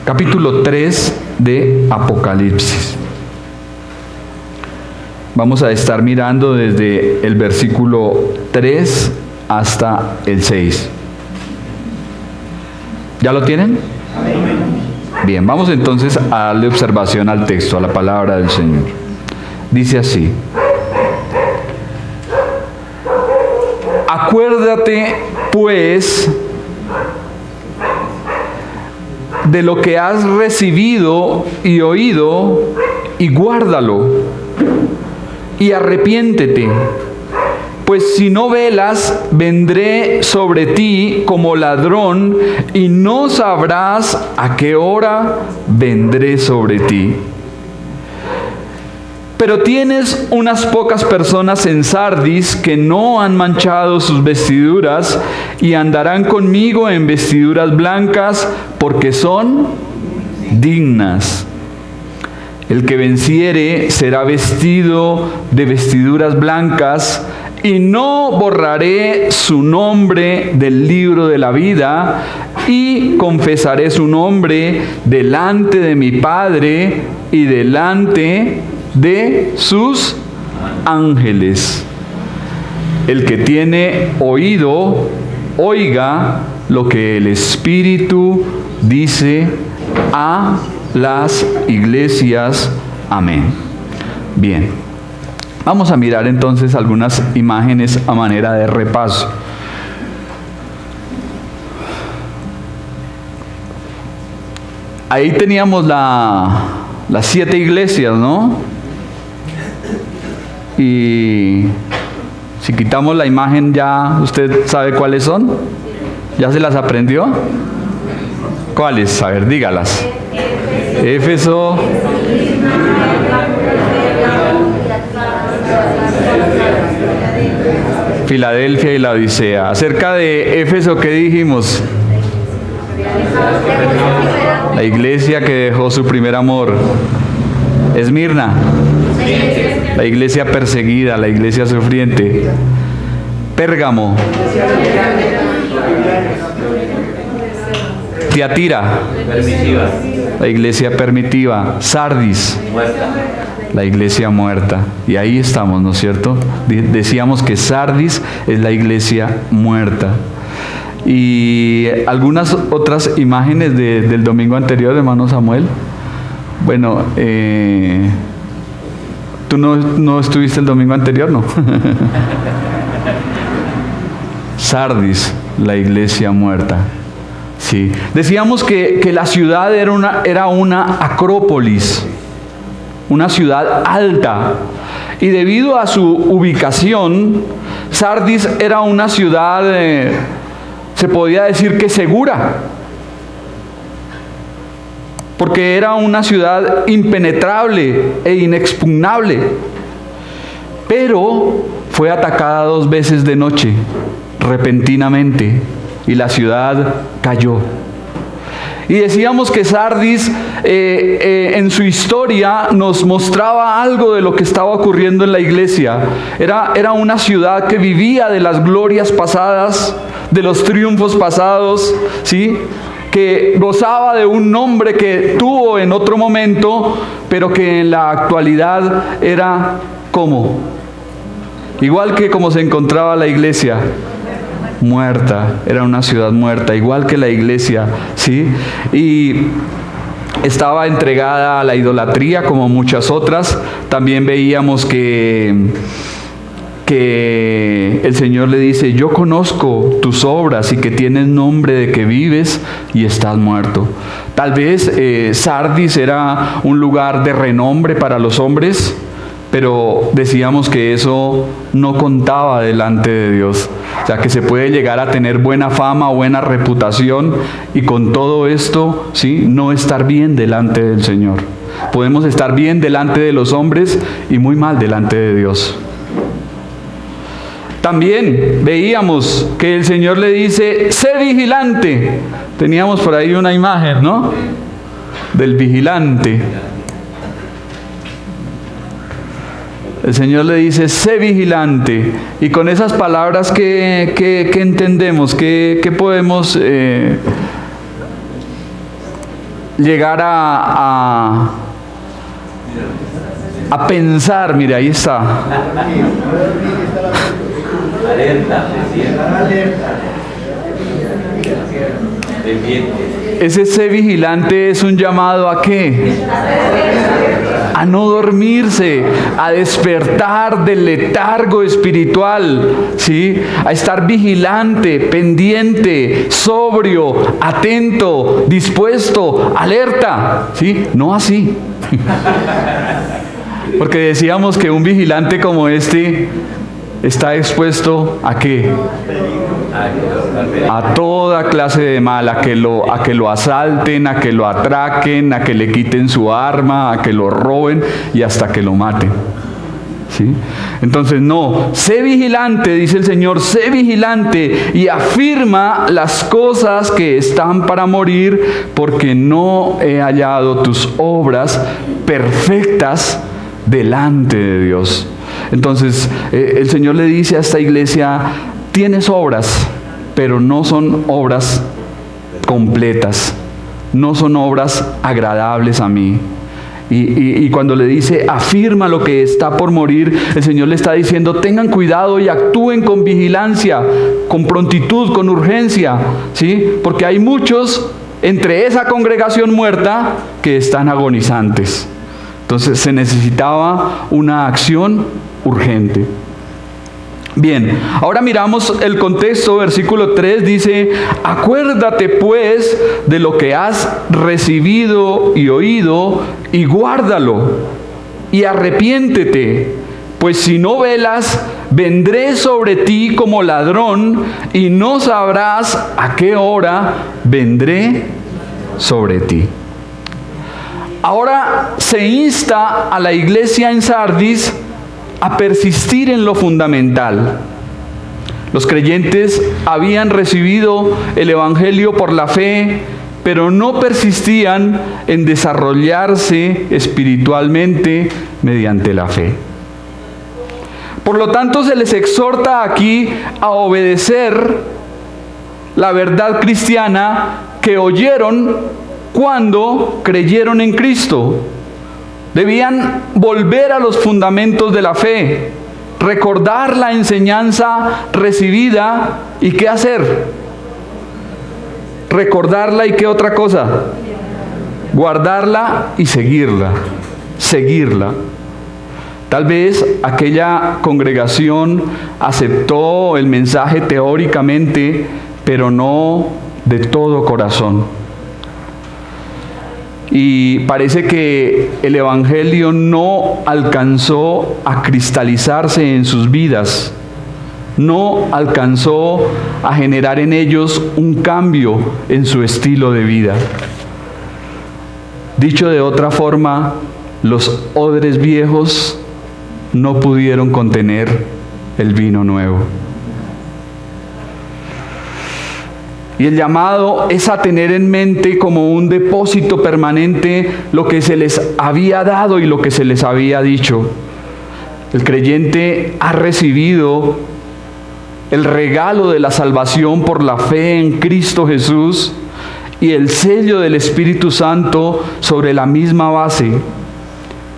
capítulo 3 de Apocalipsis. Vamos a estar mirando desde el versículo 3 hasta el 6. ¿Ya lo tienen? Bien, vamos entonces a darle observación al texto, a la palabra del Señor. Dice así: acuérdate, pues, de lo que has recibido y oído, y guárdalo, y arrepiéntete. Pues si no velas, vendré sobre ti como ladrón, y no sabrás a qué hora vendré sobre ti. Pero tienes unas pocas personas en Sardis que no han manchado sus vestiduras, y andarán conmigo en vestiduras blancas, porque son dignas. El que venciere será vestido de vestiduras blancas, y no borraré su nombre del libro de la vida, y confesaré su nombre delante de mi Padre y delante de sus ángeles. El que tiene oído, oiga lo que el Espíritu dice a las iglesias. Amén. Bien. Vamos a mirar entonces algunas imágenes a manera de repaso. Ahí teníamos las 7 iglesias, ¿no? Y si quitamos la imagen, ya usted sabe cuáles son. ¿Ya se las aprendió? ¿Cuáles? A ver, dígalas. Éfeso, Filadelfia y la Odisea. Acerca de Éfeso, ¿qué dijimos? La iglesia que dejó su primer amor. Esmirna, la iglesia perseguida, la iglesia sufriente. Pérgamo, Tiatira, la iglesia permitiva. Sardis, la iglesia muerta. Y ahí estamos, ¿no es cierto? Decíamos que Sardis es la iglesia muerta. Y algunas otras imágenes del domingo anterior, hermano Samuel. Bueno, ¿tú no estuviste el domingo anterior? No. Sardis, la iglesia muerta. Sí. Decíamos que la ciudad era una acrópolis, una ciudad alta, y debido a su ubicación, Sardis era una ciudad, se podía decir que segura, porque era una ciudad impenetrable e inexpugnable, pero fue atacada 2 veces de noche, repentinamente, y la ciudad cayó. Y decíamos que Sardis en su historia nos mostraba algo de lo que estaba ocurriendo en la iglesia. Era una ciudad que vivía de las glorias pasadas, de los triunfos pasados, ¿sí? Que gozaba de un nombre que tuvo en otro momento, pero que en la actualidad era ¿cómo? Igual que como se encontraba la iglesia, muerta. Era una ciudad muerta, igual que la iglesia, ¿sí? Y estaba entregada a la idolatría como muchas otras. También veíamos que el Señor le dice: yo conozco tus obras y que tienes nombre de que vives y estás muerto. Tal vez Sardis era un lugar de renombre para los hombres, pero decíamos que eso no contaba delante de Dios. O sea, que se puede llegar a tener buena fama, buena reputación, y con todo esto, ¿sí?, no estar bien delante del Señor. Podemos estar bien delante de los hombres y muy mal delante de Dios. También veíamos que el Señor le dice: sé vigilante. Teníamos por ahí una imagen, ¿no?, del vigilante. El Señor le dice: sé vigilante. Y con esas palabras, ¿qué entendemos? ¿Qué podemos llegar a pensar, mire, ahí está. Ese sé vigilante es un llamado ¿a qué? A no dormirse, a despertar del letargo espiritual, ¿sí? A estar vigilante, pendiente, sobrio, atento, dispuesto, alerta, ¿sí? No así. Porque decíamos que un vigilante como este está expuesto ¿a qué? A toda clase de mal, a que lo asalten, a que lo atraquen, a que le quiten su arma, a que lo roben y hasta que lo maten. ¿Sí? Entonces no, sé vigilante, dice el Señor, sé vigilante y afirma las cosas que están para morir, porque no he hallado tus obras perfectas delante de Dios. Entonces el Señor le dice a esta iglesia: tienes obras, pero no son obras completas, no son obras agradables a mí. Y cuando le dice afirma lo que está por morir, el Señor le está diciendo: tengan cuidado y actúen con vigilancia, con prontitud, con urgencia, ¿sí? Porque hay muchos entre esa congregación muerta que están agonizantes. Entonces se necesitaba una acción urgente. Bien, ahora miramos el contexto. Versículo 3 dice: acuérdate pues de lo que has recibido y oído, y guárdalo, y arrepiéntete, pues si no velas, vendré sobre ti como ladrón, y no sabrás a qué hora vendré sobre ti. Ahora se insta a la iglesia en Sardis a persistir en lo fundamental. Los creyentes habían recibido el Evangelio por la fe, pero no persistían en desarrollarse espiritualmente mediante la fe. Por lo tanto, se les exhorta aquí a obedecer la verdad cristiana que oyeron cuando creyeron en Cristo. Debían volver a los fundamentos de la fe, recordar la enseñanza recibida y ¿qué hacer? Recordarla y ¿qué otra cosa? Guardarla y seguirla. Tal vez aquella congregación aceptó el mensaje teóricamente, pero no de todo corazón. Y parece que el Evangelio no alcanzó a cristalizarse en sus vidas, no alcanzó a generar en ellos un cambio en su estilo de vida. Dicho de otra forma, los odres viejos no pudieron contener el vino nuevo. Y el llamado es a tener en mente como un depósito permanente lo que se les había dado y lo que se les había dicho. El creyente ha recibido el regalo de la salvación por la fe en Cristo Jesús y el sello del Espíritu Santo sobre la misma base.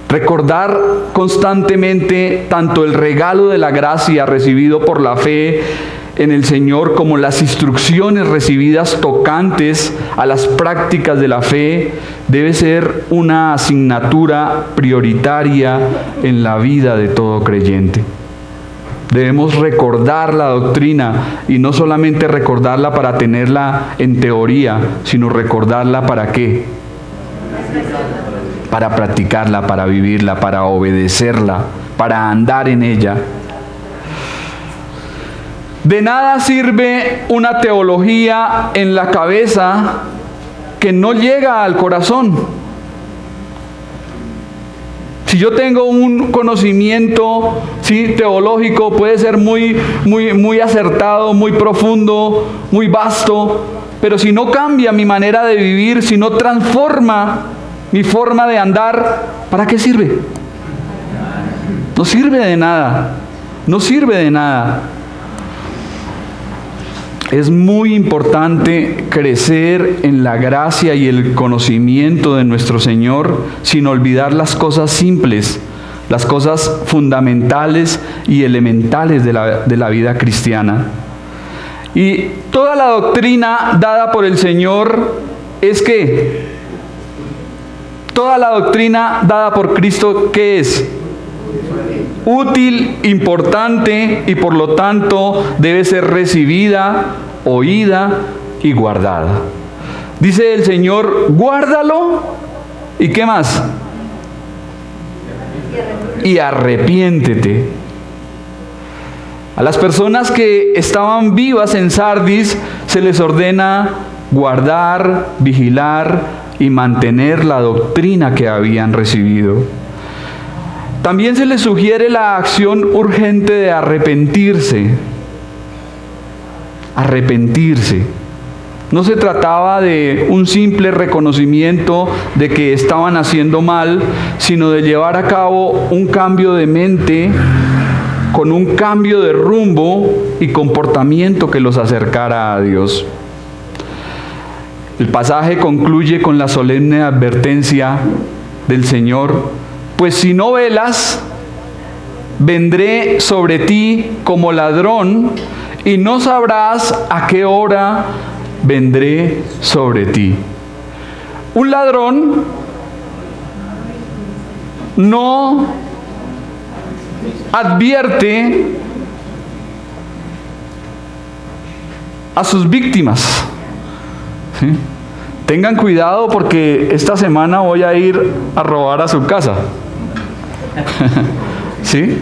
Recordar constantemente tanto el regalo de la gracia recibido por la fe en el Señor como las instrucciones recibidas tocantes a las prácticas de la fe debe ser una asignatura prioritaria en la vida de todo creyente. Debemos recordar la doctrina y no solamente recordarla para tenerla en teoría, sino recordarla ¿para qué? Para practicarla, para vivirla, para obedecerla, para andar en ella. De nada sirve una teología en la cabeza que no llega al corazón. Si yo tengo un conocimiento, ¿sí?, teológico, puede ser muy acertado, muy profundo, muy vasto, pero si no cambia mi manera de vivir, si no transforma mi forma de andar, ¿para qué sirve? No sirve de nada. No sirve de nada. Es muy importante crecer en la gracia y el conocimiento de nuestro Señor sin olvidar las cosas simples, las cosas fundamentales y elementales de la vida cristiana. Y toda la doctrina dada por el Señor es que toda la doctrina dada por Cristo, ¿qué es? Útil, importante y por lo tanto debe ser recibida, oída y guardada. Dice el Señor, guárdalo y ¿qué más? Y arrepiéntete. A las personas que estaban vivas en Sardis se les ordena guardar, vigilar y mantener la doctrina que habían recibido. También se les sugiere la acción urgente de arrepentirse. Arrepentirse. No se trataba de un simple reconocimiento de que estaban haciendo mal, sino de llevar a cabo un cambio de mente con un cambio de rumbo y comportamiento que los acercara a Dios. El pasaje concluye con la solemne advertencia del Señor: pues si no velas, vendré sobre ti como ladrón y no sabrás a qué hora vendré sobre ti. Un ladrón no advierte a sus víctimas. ¿Sí? Tengan cuidado porque esta semana voy a ir a robar a su casa. ¿Sí?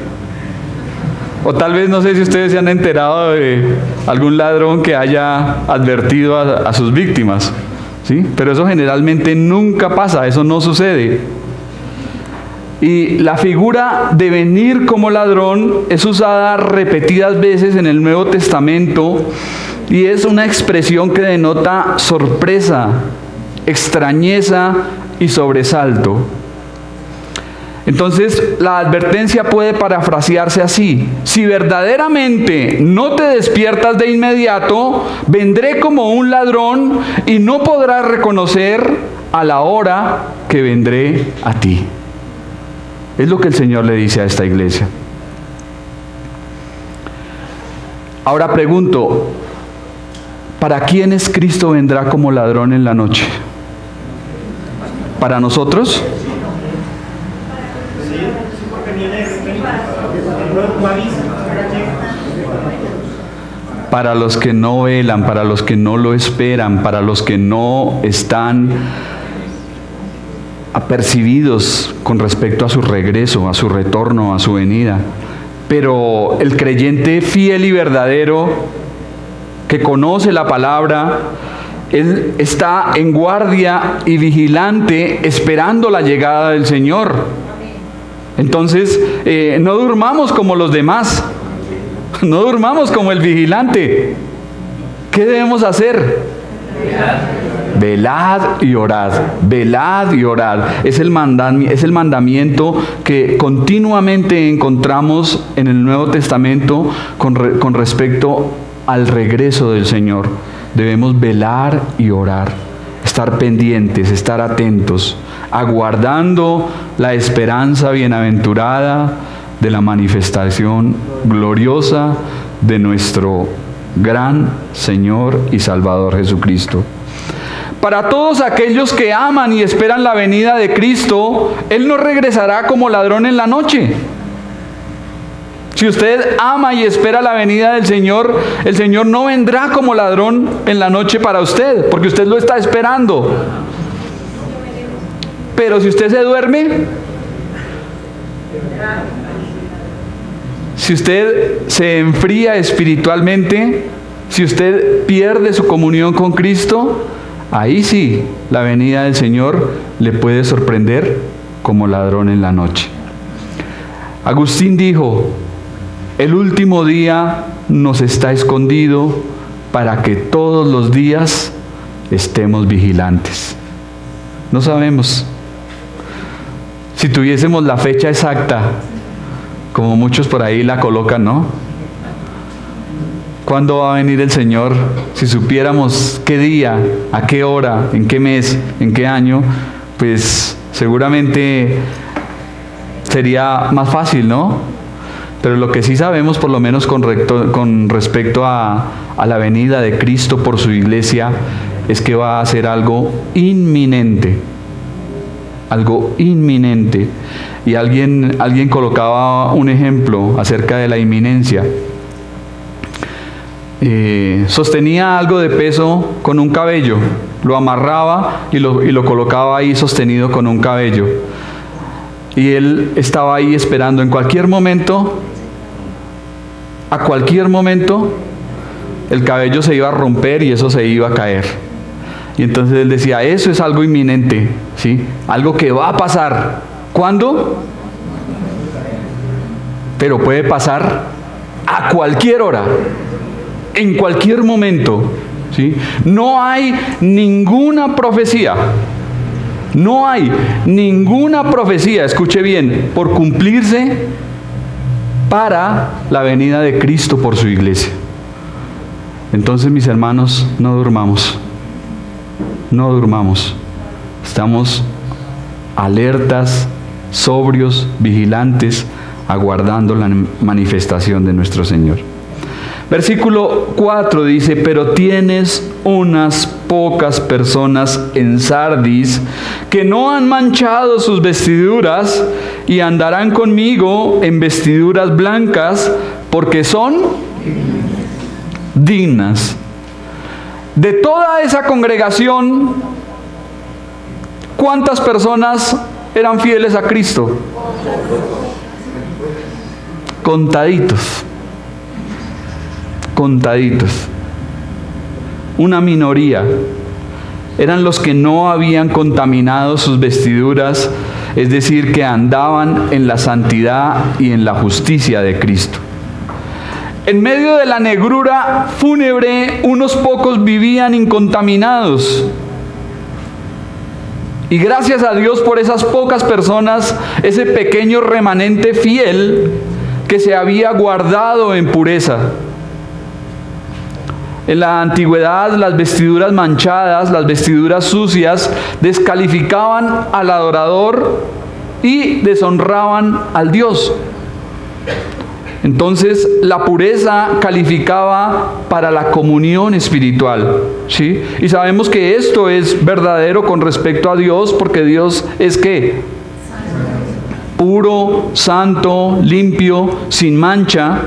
O tal vez, no sé si ustedes se han enterado de algún ladrón que haya advertido a sus víctimas. ¿Sí? Pero eso generalmente nunca pasa, eso no sucede. Y la figura de venir como ladrón es usada repetidas veces en el Nuevo Testamento y es una expresión que denota sorpresa, extrañeza y sobresalto. Entonces, la advertencia puede parafrasearse así: si verdaderamente no te despiertas de inmediato, vendré como un ladrón y no podrás reconocer a la hora que vendré a ti. Es lo que el Señor le dice a esta iglesia. Ahora pregunto, ¿para quiénes Cristo vendrá como ladrón en la noche? ¿Para nosotros? Para los que no velan, para los que no lo esperan, para los que no están apercibidos con respecto a su regreso, a su retorno, a su venida. Pero el creyente fiel y verdadero que conoce la palabra, él está en guardia y vigilante esperando la llegada del Señor. Entonces, no durmamos como los demás, no durmamos como el vigilante. ¿Qué debemos hacer? Velad y orad, velad y orad. Es el mandamiento que continuamente encontramos en el Nuevo Testamento con respecto al regreso del Señor. Debemos velar y orar, estar pendientes, estar atentos, aguardando la esperanza bienaventurada de la manifestación gloriosa de nuestro gran Señor y Salvador Jesucristo. Para todos aquellos que aman y esperan la venida de Cristo, Él no regresará como ladrón en la noche. Si usted ama y espera la venida del Señor, el Señor no vendrá como ladrón en la noche para usted, porque usted lo está esperando. Pero si usted se duerme, si usted se enfría espiritualmente, si usted pierde su comunión con Cristo, ahí sí la venida del Señor le puede sorprender como ladrón en la noche. Agustín dijo: el último día nos está escondido para que todos los días estemos vigilantes. No sabemos. Si tuviésemos la fecha exacta, como muchos por ahí la colocan, ¿no? ¿Cuándo va a venir el Señor? Si supiéramos qué día, a qué hora, en qué mes, en qué año, pues seguramente sería más fácil, ¿no? Pero lo que sí sabemos, por lo menos con respecto a la venida de Cristo por su iglesia, es que va a ser algo inminente. Algo inminente. Y alguien colocaba un ejemplo acerca de la inminencia. Sostenía algo de peso con un cabello, lo amarraba y lo colocaba ahí sostenido con un cabello. Y él estaba ahí esperando en cualquier momento, a cualquier momento, el cabello se iba a romper y eso se iba a caer. Y entonces él decía, eso es algo inminente, ¿sí? Algo que va a pasar. ¿Cuándo? Pero puede pasar a cualquier hora, en cualquier momento, ¿sí? No hay ninguna profecía. No hay ninguna profecía, escuche bien, por cumplirse para la venida de Cristo por su iglesia. Entonces, mis hermanos, no durmamos. No durmamos. Estamos alertas, sobrios, vigilantes, aguardando la manifestación de nuestro Señor. Versículo 4 dice, pero tienes unas pocas personas en Sardis que no han manchado sus vestiduras y andarán conmigo en vestiduras blancas porque son dignas. De toda esa congregación, ¿cuántas personas eran fieles a Cristo? Contaditos. Una minoría. Eran los que no habían contaminado sus vestiduras, es decir, que andaban en la santidad y en la justicia de Cristo. En medio de la negrura fúnebre, unos pocos vivían incontaminados. Y gracias a Dios por esas pocas personas, ese pequeño remanente fiel que se había guardado en pureza. En la antigüedad, las vestiduras manchadas, las vestiduras sucias, descalificaban al adorador y deshonraban al Dios. Entonces, la pureza calificaba para la comunión espiritual, ¿sí? Y sabemos que esto es verdadero con respecto a Dios, porque Dios es ¿qué? Puro, santo, limpio, sin mancha,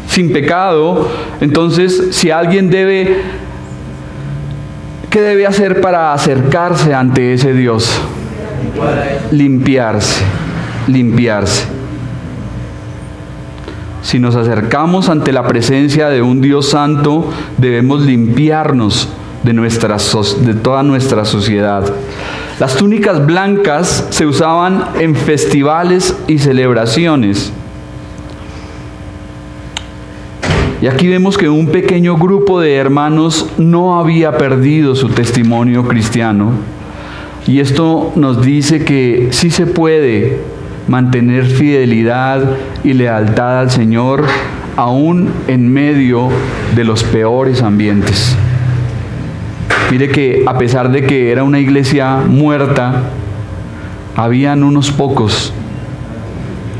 sin pecado. Entonces, si alguien ¿qué debe hacer para acercarse ante ese Dios? Limpiarse. Si nos acercamos ante la presencia de un Dios santo, debemos limpiarnos de toda nuestra sociedad. Las túnicas blancas se usaban en festivales y celebraciones. Y aquí vemos que un pequeño grupo de hermanos no había perdido su testimonio cristiano. Y esto nos dice que sí se puede mantener fidelidad y lealtad al Señor aún en medio de los peores ambientes. Mire que a pesar de que era una iglesia muerta, habían unos pocos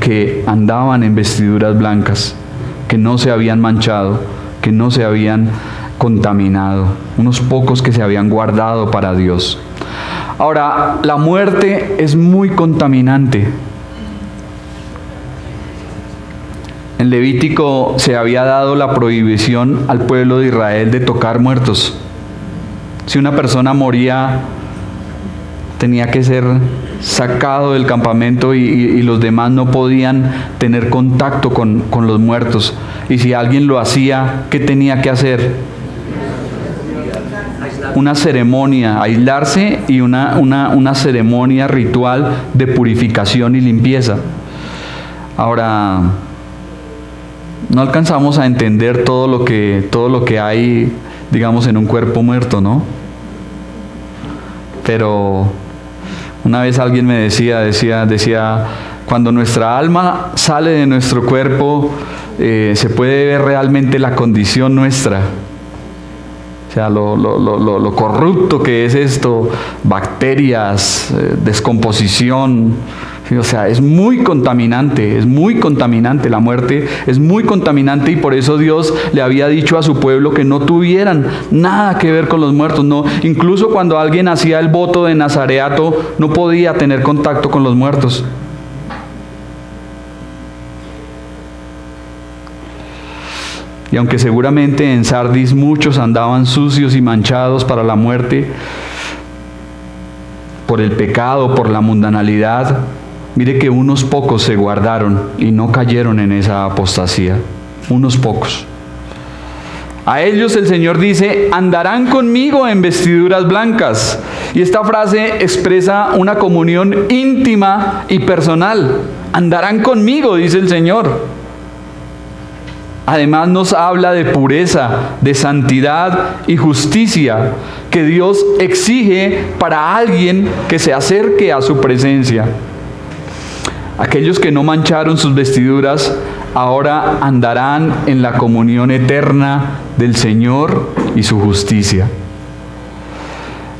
que andaban en vestiduras blancas, que no se habían manchado, que no se habían contaminado, unos pocos que se habían guardado para Dios. Ahora, la muerte es muy contaminante. En Levítico se había dado la prohibición al pueblo de Israel de tocar muertos. Si una persona moría, tenía que ser sacado del campamento y los demás no podían tener contacto con los muertos. Y si alguien lo hacía, ¿qué tenía que hacer? Una ceremonia, aislarse y una ceremonia ritual de purificación y limpieza. Ahora, no alcanzamos a entender todo lo que hay, digamos, en un cuerpo muerto, ¿no? Pero una vez alguien me decía, cuando nuestra alma sale de nuestro cuerpo, se puede ver realmente la condición nuestra. O sea, lo corrupto que es esto, bacterias, descomposición. Sí, o sea, es muy contaminante, la muerte es muy contaminante, y por eso Dios le había dicho a su pueblo que no tuvieran nada que ver con los muertos. No, incluso cuando alguien hacía el voto de nazareato, no podía tener contacto con los muertos. Y aunque seguramente en Sardis muchos andaban sucios y manchados para la muerte, por el pecado, por la mundanalidad, mire que unos pocos se guardaron y no cayeron en esa apostasía. Unos pocos. A ellos el Señor dice: andarán conmigo en vestiduras blancas. Y esta frase expresa una comunión íntima y personal. Andarán conmigo, dice el Señor. Además nos habla de pureza, de santidad y justicia que Dios exige para alguien que se acerque a su presencia. Aquellos que no mancharon sus vestiduras ahora andarán en la comunión eterna del Señor y su justicia.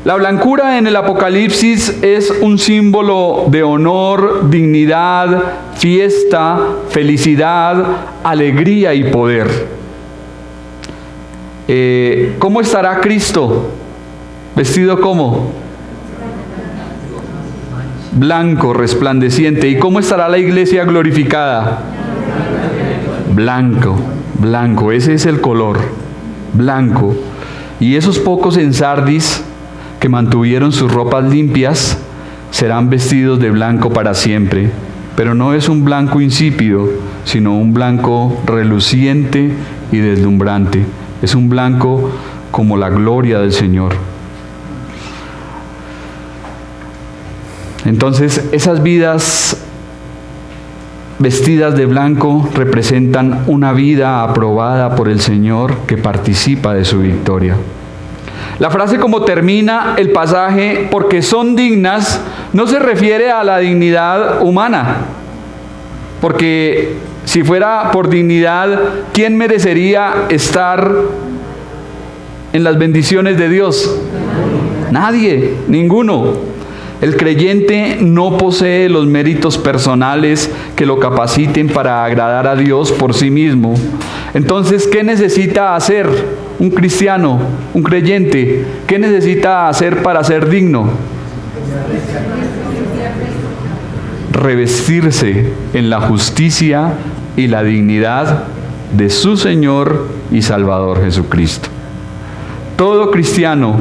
La blancura en el Apocalipsis es un símbolo de honor, dignidad, fiesta, felicidad, alegría y poder. ¿Cómo estará Cristo? ¿Vestido cómo? Blanco, resplandeciente. ¿Y cómo estará la iglesia glorificada? Blanco, blanco. Ese es el color, blanco. Y esos pocos en Sardis que mantuvieron sus ropas limpias serán vestidos de blanco para siempre. Pero no es un blanco insípido, sino un blanco reluciente y deslumbrante. Es un blanco como la gloria del Señor. Entonces, esas vidas vestidas de blanco representan una vida aprobada por el Señor que participa de su victoria. La frase como termina el pasaje, porque son dignas, no se refiere a la dignidad humana. Porque si fuera por dignidad, ¿quién merecería estar en las bendiciones de Dios? Nadie, ninguno. El creyente no posee los méritos personales que lo capaciten para agradar a Dios por sí mismo. Entonces, ¿qué necesita hacer un cristiano, un creyente? ¿Qué necesita hacer para ser digno? Revestirse en la justicia y la dignidad de su Señor y Salvador Jesucristo. Todo cristiano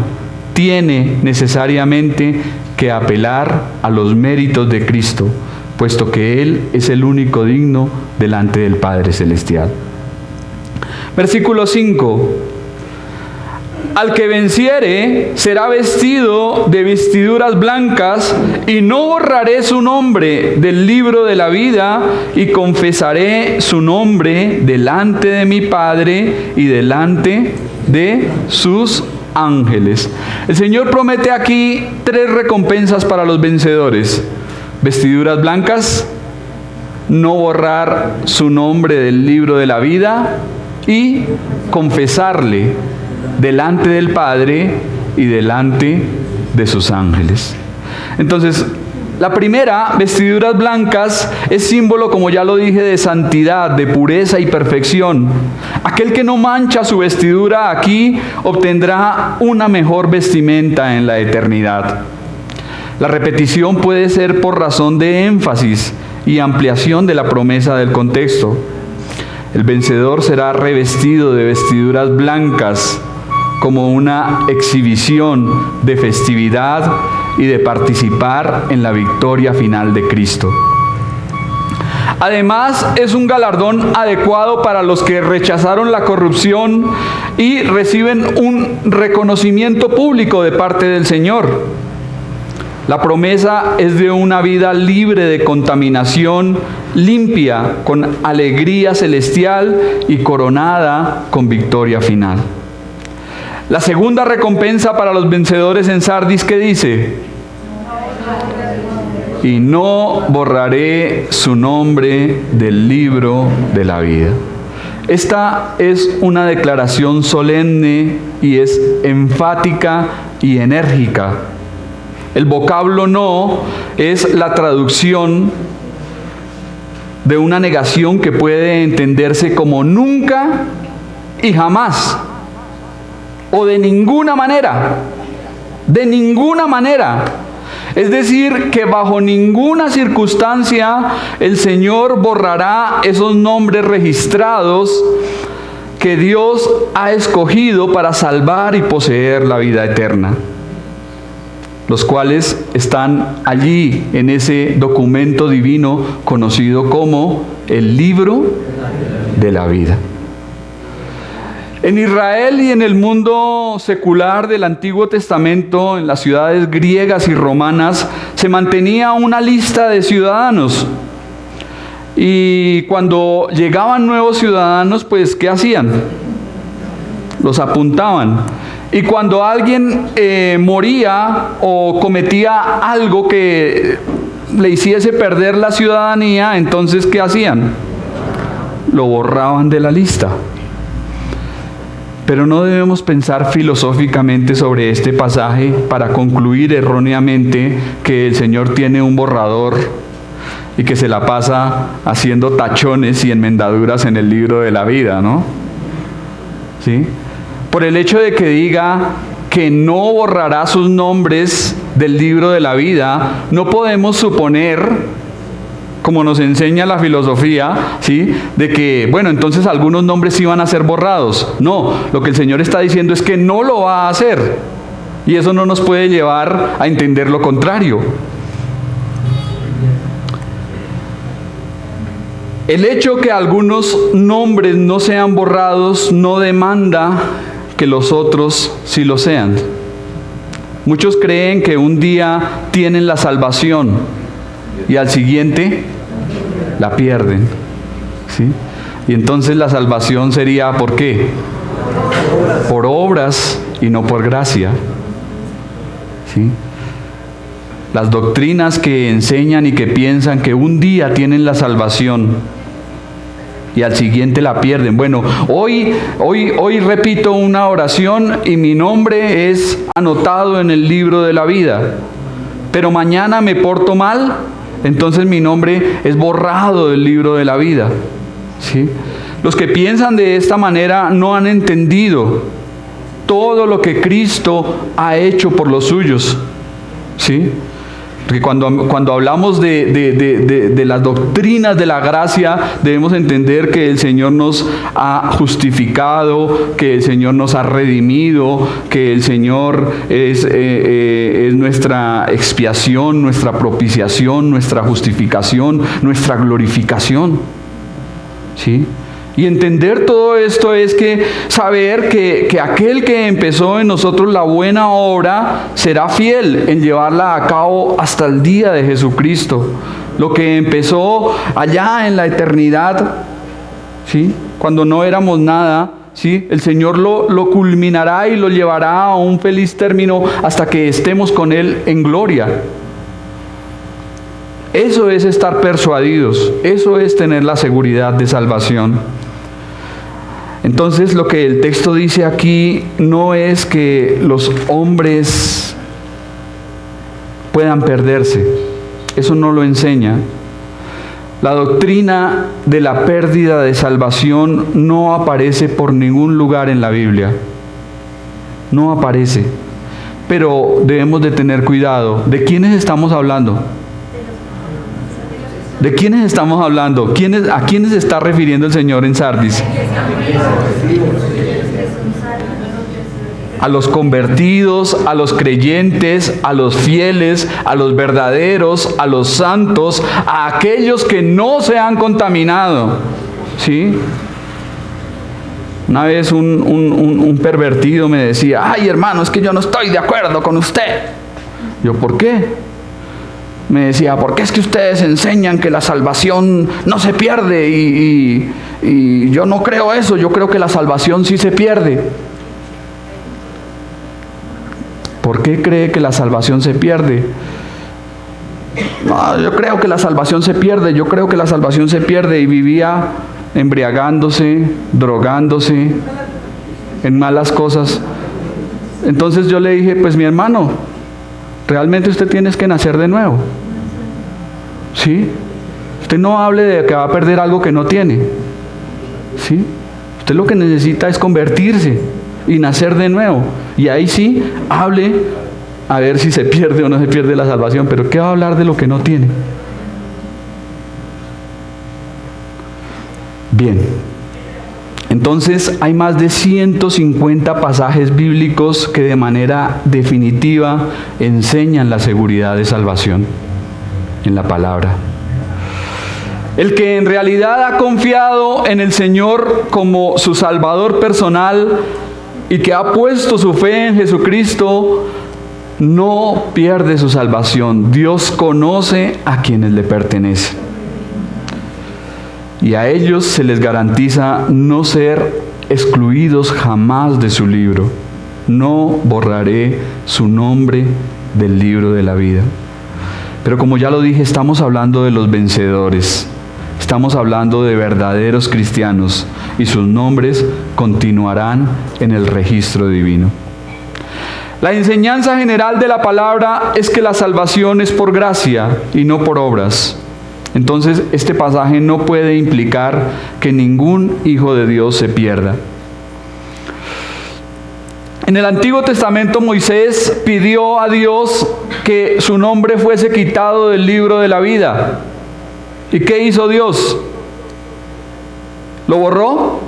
tiene necesariamente que apelar a los méritos de Cristo, puesto que Él es el único digno delante del Padre Celestial. Versículo 5. Al que venciere será vestido de vestiduras blancas, y no borraré su nombre del libro de la vida, y confesaré su nombre delante de mi Padre y delante de sus ángeles. El Señor promete aquí 3 recompensas para los vencedores: vestiduras blancas, no borrar su nombre del libro de la vida y confesarle delante del Padre y delante de sus ángeles. Entonces, la primera, vestiduras blancas, es símbolo, como ya lo dije, de santidad, de pureza y perfección. Aquel que no mancha su vestidura aquí obtendrá una mejor vestimenta en la eternidad. La repetición puede ser por razón de énfasis y ampliación de la promesa del contexto. El vencedor será revestido de vestiduras blancas como una exhibición de festividad y de participar en la victoria final de Cristo. Además, es un galardón adecuado para los que rechazaron la corrupción y reciben un reconocimiento público de parte del Señor. La promesa es de una vida libre de contaminación, limpia, con alegría celestial y coronada con victoria final. La segunda recompensa para los vencedores en Sardis, ¿qué dice? Y no borraré su nombre del libro de la vida. Esta es una declaración solemne y es enfática y enérgica. El vocablo no es la traducción de una negación que puede entenderse como nunca y jamás, o de ninguna manera, de ninguna manera. Es decir, que bajo ninguna circunstancia el Señor borrará esos nombres registrados que Dios ha escogido para salvar y poseer la vida eterna, los cuales están allí en ese documento divino conocido como el libro de la vida. En Israel y en el mundo secular del Antiguo Testamento, en las ciudades griegas y romanas, se mantenía una lista de ciudadanos. Y cuando llegaban nuevos ciudadanos, pues, ¿qué hacían? Los apuntaban. Y cuando alguien moría o cometía algo que le hiciese perder la ciudadanía, entonces, ¿qué hacían? Lo borraban de la lista. Pero no debemos pensar filosóficamente sobre este pasaje para concluir erróneamente que el Señor tiene un borrador y que se la pasa haciendo tachones y enmendaduras en el libro de la vida, ¿no? ¿Sí? Por el hecho de que diga que no borrará sus nombres del libro de la vida, no podemos suponer, como nos enseña la filosofía, ¿sí?, de que, bueno, entonces algunos nombres sí van a ser borrados. No, lo que el Señor está diciendo es que no lo va a hacer. Y eso no nos puede llevar a entender lo contrario. El hecho que algunos nombres no sean borrados no demanda que los otros sí lo sean. Muchos creen que un día tienen la salvación y al siguiente la pierden, ¿sí? Y entonces la salvación sería, ¿por qué? Por obras y no por gracia, ¿sí? Las doctrinas que enseñan y que piensan que un día tienen la salvación y al siguiente la pierden. Bueno, hoy repito una oración y mi nombre es anotado en el libro de la vida, pero mañana me porto mal, entonces mi nombre es borrado del libro de la vida, ¿sí? Los que piensan de esta manera no han entendido todo lo que Cristo ha hecho por los suyos, ¿sí? Porque cuando hablamos de las doctrinas de la gracia, debemos entender que el Señor nos ha justificado, que el Señor nos ha redimido, que el Señor es nuestra expiación, nuestra propiciación, nuestra justificación, nuestra glorificación, ¿sí? Y entender todo esto es que saber que aquel que empezó en nosotros la buena obra será fiel en llevarla a cabo hasta el día de Jesucristo. Lo que empezó allá en la eternidad, ¿sí?, cuando no éramos nada, ¿sí?, el Señor lo culminará y lo llevará a un feliz término hasta que estemos con Él en gloria. Eso es estar persuadidos, eso es tener la seguridad de salvación. Entonces lo que el texto dice aquí no es que los hombres puedan perderse, eso no lo enseña. La doctrina de la pérdida de salvación no aparece por ningún lugar en la Biblia, no aparece, pero debemos de tener cuidado. ¿De quiénes estamos hablando? ¿De quiénes estamos hablando? ¿A quiénes se está refiriendo el Señor en Sardis? A los convertidos, a los creyentes, a los fieles, a los verdaderos, a los santos, a aquellos que no se han contaminado, ¿sí? Una vez un pervertido me decía: ay, hermano, es que yo no estoy de acuerdo con usted. Yo, ¿por qué? Me decía: porque es que ustedes enseñan que la salvación no se pierde y yo no creo eso, yo creo que la salvación sí se pierde. ¿Por qué cree que la salvación se pierde? No, yo creo que la salvación se pierde, yo creo que la salvación se pierde. Y vivía embriagándose, drogándose, en malas cosas. Entonces yo le dije, pues mi hermano, realmente usted tiene que nacer de nuevo. ¿Sí? Usted no hable de que va a perder algo que no tiene. ¿Sí? Usted lo que necesita es convertirse y nacer de nuevo. Y ahí sí, hable a ver si se pierde o no se pierde la salvación. Pero ¿qué va a hablar de lo que no tiene? Bien. Entonces hay más de 150 pasajes bíblicos que de manera definitiva enseñan la seguridad de salvación en la palabra. El que en realidad ha confiado en el Señor como su Salvador personal y que ha puesto su fe en Jesucristo, no pierde su salvación. Dios conoce a quienes le pertenecen. Y a ellos se les garantiza no ser excluidos jamás de su libro. No borraré su nombre del libro de la vida. Pero como ya lo dije, estamos hablando de los vencedores. Estamos hablando de verdaderos cristianos y sus nombres continuarán en el registro divino. La enseñanza general de la palabra es que la salvación es por gracia y no por obras. Entonces, este pasaje no puede implicar que ningún hijo de Dios se pierda. En el Antiguo Testamento, Moisés pidió a Dios que su nombre fuese quitado del libro de la vida. ¿Y qué hizo Dios? ¿Lo borró?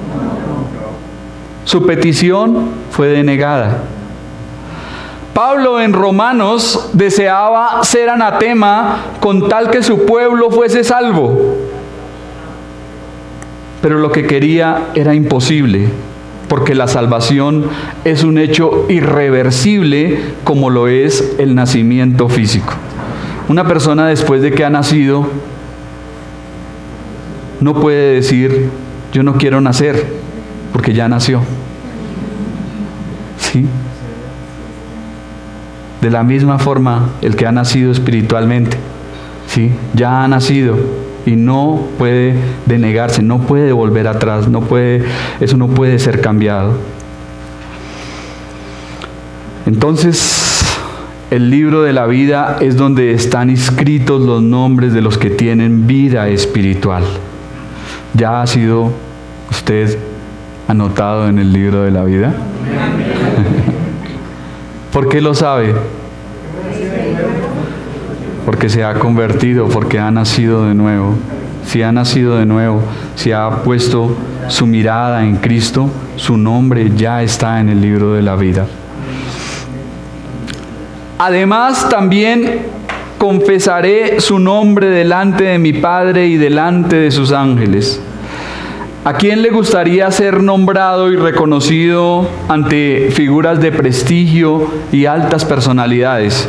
Su petición fue denegada. Pablo en Romanos deseaba ser anatema con tal que su pueblo fuese salvo. Pero lo que quería era imposible, porque la salvación es un hecho irreversible como lo es el nacimiento físico. Una persona después de que ha nacido no puede decir, yo no quiero nacer, porque ya nació. ¿Sí? De la misma forma, el que ha nacido espiritualmente, ¿sí? Ya ha nacido y no puede denegarse, no puede volver atrás, eso no puede ser cambiado. Entonces, el libro de la vida es donde están inscritos los nombres de los que tienen vida espiritual. ¿Ya ha sido usted anotado en el libro de la vida? ¿Por qué lo sabe? Porque se ha convertido, porque ha nacido de nuevo. Si ha nacido de nuevo, si ha puesto su mirada en Cristo, su nombre ya está en el libro de la vida. Además, también confesaré su nombre delante de mi Padre y delante de sus ángeles. ¿A quién le gustaría ser nombrado y reconocido ante figuras de prestigio y altas personalidades?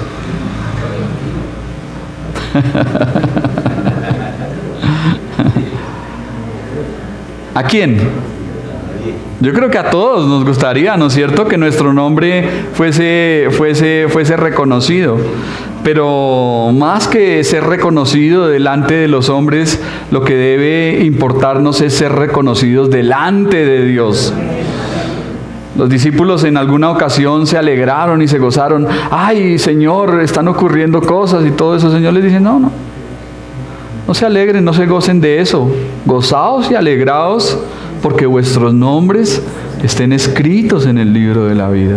¿A quién? Yo creo que a todos nos gustaría, ¿no es cierto?, que nuestro nombre fuese reconocido. Pero más que ser reconocido delante de los hombres, lo que debe importarnos es ser reconocidos delante de Dios. Los discípulos en alguna ocasión se alegraron y se gozaron. ¡Ay, Señor, están ocurriendo cosas y todo eso! El Señor les dice, no se alegren, no se gocen de eso. Gozaos y alegraos porque vuestros nombres estén escritos en el libro de la vida.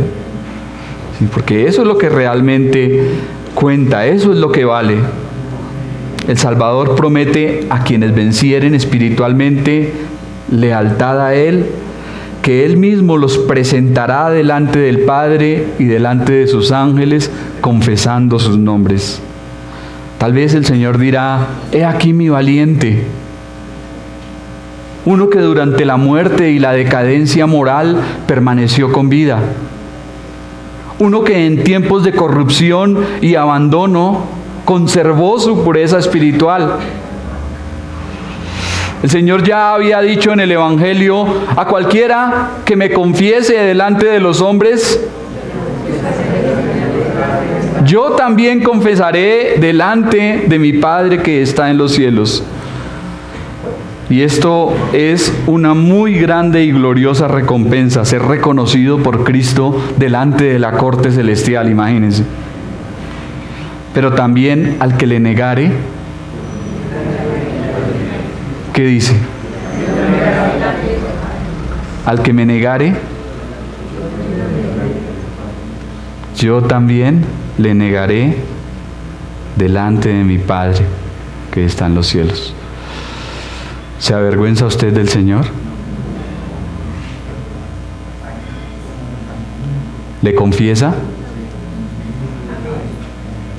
Sí, porque eso es lo que realmente cuenta, eso es lo que vale. El Salvador promete a quienes vencieren espiritualmente lealtad a Él, que Él mismo los presentará delante del Padre y delante de sus ángeles, confesando sus nombres. Tal vez el Señor dirá, he aquí mi valiente, uno que durante la muerte y la decadencia moral permaneció con vida, uno que en tiempos de corrupción y abandono conservó su pureza espiritual. El Señor ya había dicho en el Evangelio, a cualquiera que me confiese delante de los hombres, yo también confesaré delante de mi Padre que está en los cielos. Y esto es una muy grande y gloriosa recompensa, ser reconocido por Cristo delante de la corte celestial, imagínense. Pero también al que le negare, ¿qué dice? Al que me negare, yo también le negaré delante de mi Padre que está en los cielos. ¿Se avergüenza usted del Señor? ¿Le confiesa?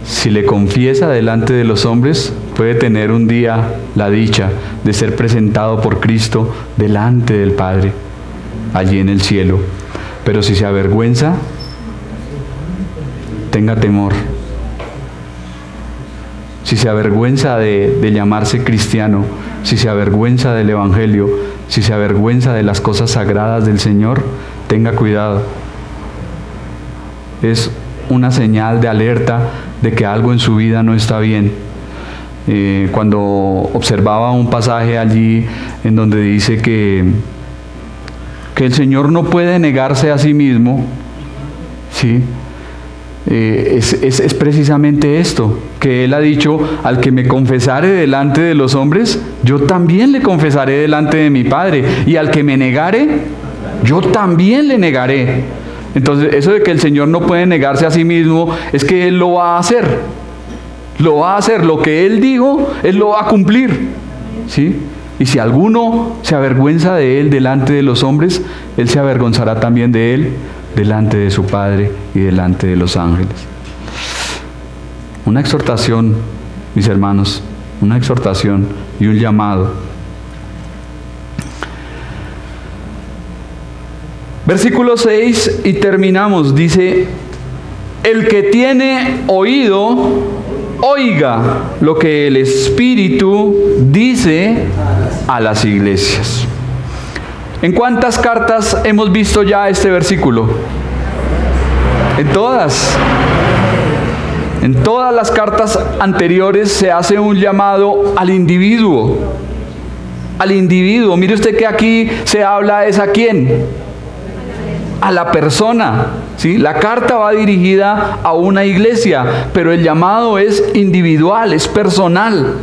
Si le confiesa delante de los hombres, puede tener un día la dicha de ser presentado por Cristo delante del Padre, allí en el cielo. Pero si se avergüenza, tenga temor. Si se avergüenza de llamarse cristiano, si se avergüenza del Evangelio, si se avergüenza de las cosas sagradas del Señor, tenga cuidado. Es una señal de alerta de que algo en su vida no está bien. Cuando observaba un pasaje allí en donde dice que el Señor no puede negarse a sí mismo, ¿sí? Es precisamente esto, que Él ha dicho: al que me confesare delante de los hombres, yo también le confesaré delante de mi Padre, y al que me negare, yo también le negaré. Entonces, eso de que el Señor no puede negarse a sí mismo, es que Él lo va a hacer. Lo va a hacer, lo que Él dijo, Él lo va a cumplir, ¿sí? Y si alguno se avergüenza de Él delante de los hombres, Él se avergonzará también de Él delante de su Padre y delante de los ángeles. Una exhortación, mis hermanos, una exhortación y un llamado. Versículo 6 y terminamos. Dice: el que tiene oído, oiga lo que el Espíritu dice a las iglesias. ¿En cuántas cartas hemos visto ya este versículo? En todas. En todas las cartas anteriores se hace un llamado al individuo. Al individuo. Mire usted que aquí se habla es a quién. A la persona, ¿sí? La carta va dirigida a una iglesia, pero el llamado es individual, es personal.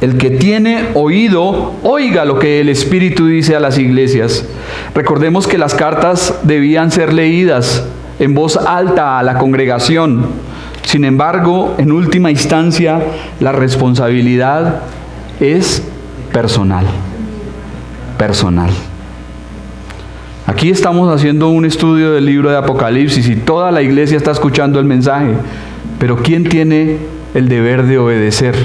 El que tiene oído, oiga lo que el Espíritu dice a las iglesias. Recordemos que las cartas debían ser leídas en voz alta a la congregación. Sin embargo, en última instancia, la responsabilidad es personal. Personal. Aquí estamos haciendo un estudio del libro de Apocalipsis y toda la iglesia está escuchando el mensaje. Pero ¿quién tiene el deber de obedecer?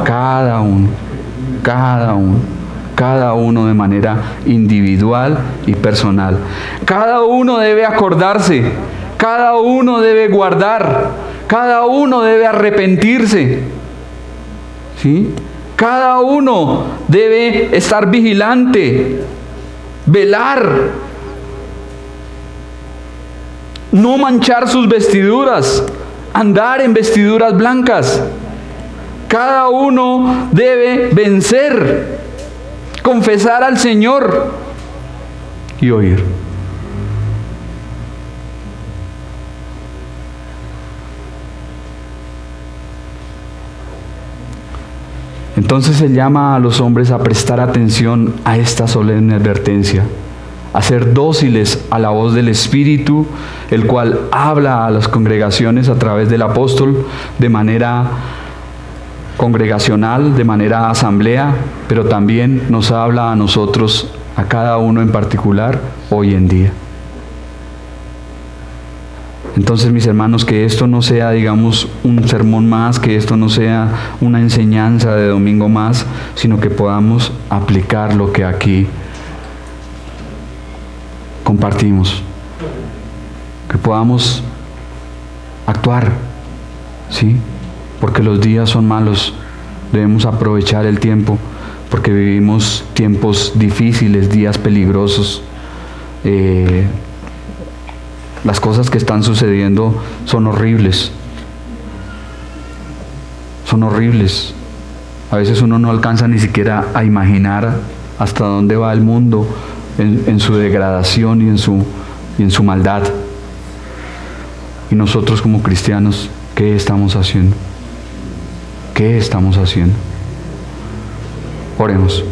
Cada uno. Cada uno de manera individual y personal. Cada uno debe acordarse. Cada uno debe guardar. Cada uno debe arrepentirse. ¿Sí? Cada uno debe estar vigilante. Velar, no manchar sus vestiduras, andar en vestiduras blancas. Cada uno debe vencer, confesar al Señor y oír. Entonces se llama a los hombres a prestar atención a esta solemne advertencia, a ser dóciles a la voz del Espíritu, el cual habla a las congregaciones a través del apóstol de manera congregacional, de manera asamblea, pero también nos habla a nosotros, a cada uno en particular, hoy en día. Entonces, mis hermanos, que esto no sea, digamos, un sermón más, que esto no sea una enseñanza de domingo más, sino que podamos aplicar lo que aquí compartimos. Que podamos actuar, ¿sí? Porque los días son malos, debemos aprovechar el tiempo, porque vivimos tiempos difíciles, días peligrosos. Las cosas que están sucediendo son horribles. Son horribles. A veces uno no alcanza ni siquiera a imaginar hasta dónde va el mundo en su degradación y en su maldad. Y nosotros como cristianos, ¿qué estamos haciendo? ¿Qué estamos haciendo? Oremos.